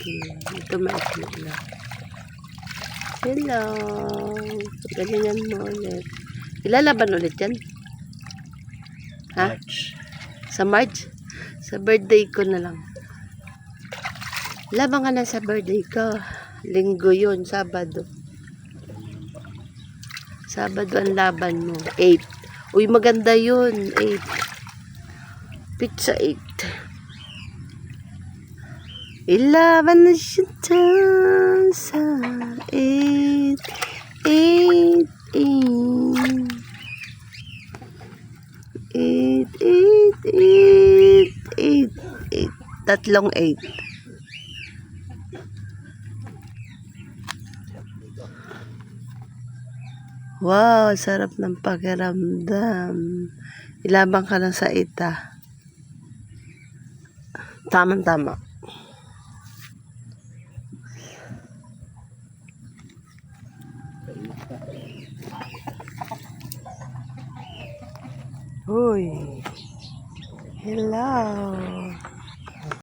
Ito maikli lang. Hello. Ganyan mo ulit. Ilalaban ulit yan? Ha? March. Sa March? Sa birthday ko na lang. Laban ka na sa birthday ko. Linggo yun, Sabado. Sabado ang laban mo. 8. Uy, maganda yun. 8. Pizza 8. Ilaban na siya sa 8. 8. 8. 8. 8. 8. 8. Tatlong 8. Wow, sarap ng pakiramdam. Ilabang ka lang sa 8 ah. Tama-tama. Uy. Hello.